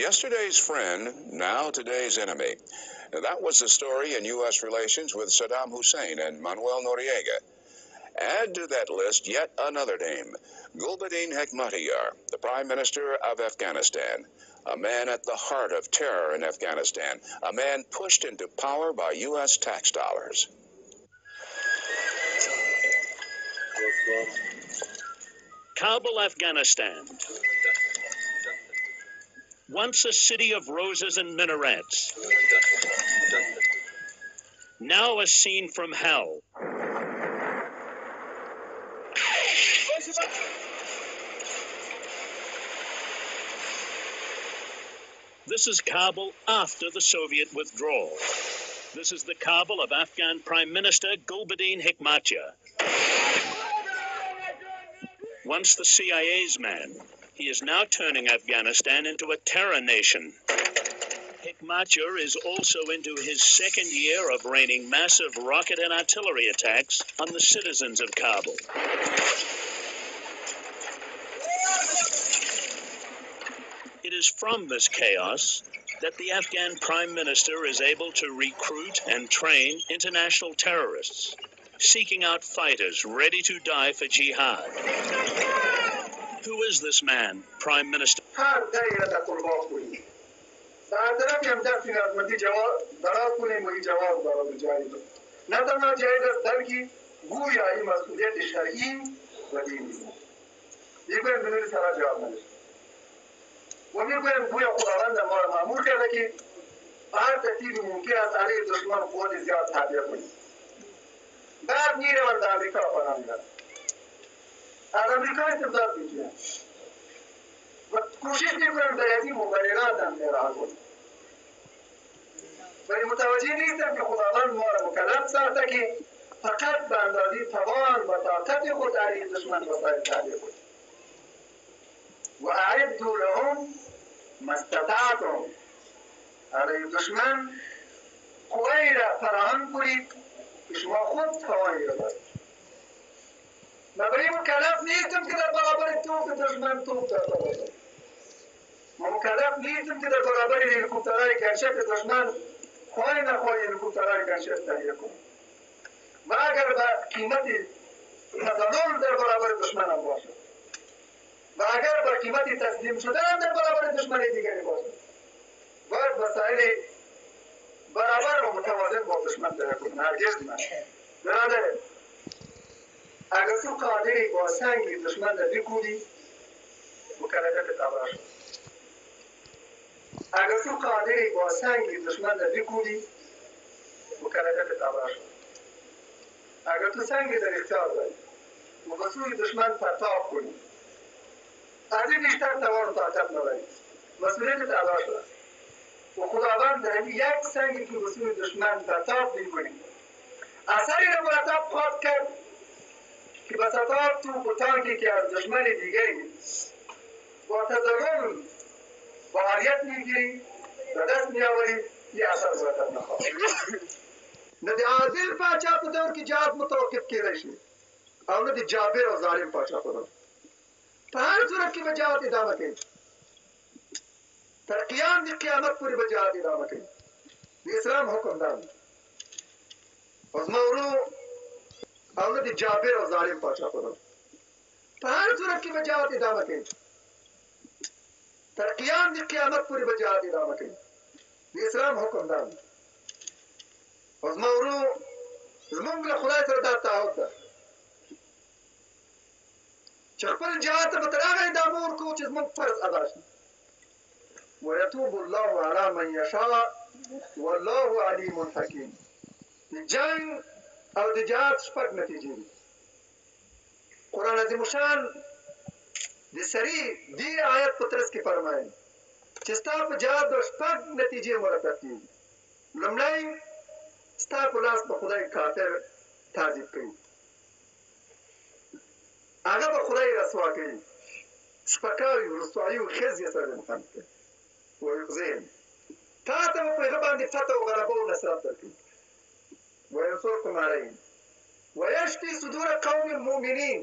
Yesterday's friend, now today's enemy. That was the story in U.S. relations with Saddam Hussein and Manuel Noriega. Add to that list yet another name, Gulbuddin Hekmatyar, the Prime Minister of Afghanistan. A man at the heart of terror in Afghanistan. A man pushed into power by U.S. tax dollars. Kabul, Afghanistan. Once a city of roses and minarets. Now a scene from hell. This is Kabul after the Soviet withdrawal. This is the Kabul of Afghan Prime Minister Gulbuddin Hekmatyar. Once the CIA's man, he is now turning Afghanistan into a terror nation. Hekmatyar is also into his second year of raining massive rocket and artillery attacks on the citizens of Kabul. It is from this chaos that the Afghan Prime Minister is able to recruit and train international terrorists, seeking out fighters ready to die for jihad. Who is this man, Prime Minister? ومیگویم گویا خداوند ما را مأمور کرده که به هر ترتیبی ممکن است علیه دشمن قوت زیاد تهیه کنیم. بعد میروند به امریکا پناه میبرند. از امریکا استفاده میکنند و کوشش میکنند به از این مبررات هم ارائه کنند. ولی متوجه نیستند که خداوند ما را مکلف ساخته که فقط به اندازه توان و طاقت خود علیه دشمن وسایل تهیه کنیم. و اعدوا لهم ما استطعتم، علیه دشمن قوی را فراهم کنید که شما خود توانی را دارید. ما برای مکلف نیستم که در برابر توپ دشمن توپ داشته باشم. ما مکلف نیستم که در برابر هلیکوپترهای گنشک دشمن خواهی نخواهی هلیکوپترهای گنشک تهیه کنیم. و اگر به قیمت تظلم در برابر دشمن هم باشد و اگر با قیمت تسلیم شدن در برابر دشمن دیگری باشد، باید وسایل برابر و متوازن با دشمن تهیه کنیم. هرگز نه. برادر، اگر تو قادری با سنگ دشمن را بکوبی، مکلفیت تباه شد. اگر تو قادری با سنگ دشمن را بکوبی، مکلفیت تباه شد. اگر تو سنگ در اختیار داری و به سوی دشمن پرتاب کنی، از این بیشتر توان و طاقت نداری، مسئولیتت ادا شده. و خداوند در یک سنگی که به سوی دشمن پرتاب میکنی اثری را مرتب خواهد کرد که به ستار توپ و تانکی که از دشمن دیگری با تظلم فعالیت میگیری و دست میآوری، یه اثر مرتب نخواهد. نه د عادل پاچا په دور کې جهاد متوقف کېدی شي او نه د جابر او ظالم پاچا په دور. په هر صورت کې به جهاد ادامه کوي. تر قیام د قیامت پورې به جهاد ادامه کوي. د اسلام حکم دا دی. او زما ورو او نه د جابر او ظالم پاچا په دور. په هر صورت کې به جهاد ادامه کوي. تر قیام د قیامت پورې به جهاد ادامه کوي. د اسلام حکم دا دی. او زما ورو زمونږ له خدای سره دا تعهد ده چې خپل جهاد ته به تر هغه ادامه ورکوو چې زمونږ فرض ادا شي. ویتوب الله علی من یشاء والله علیم حکیم. د جنګ او د جهاد شپږ نتیجې دي. قرآن عظیم شان د سری دې آیت په ترڅ کې فرمایي چې ستا په جهاد د شپږ نتیجې مرتب کېږي. لومړی، ستا په لاس به خدای کافر تعذیب کوي، هغه به خدای رسوا کوي، سپکاوي رسوایي او خزي سره مخامخ کوي. ویخزیهم، تا ته به په هغه باندې فتح او غلبه او نصرت درکوي. وینصرکم علیهم ویشفي صدور قوم مؤمنین،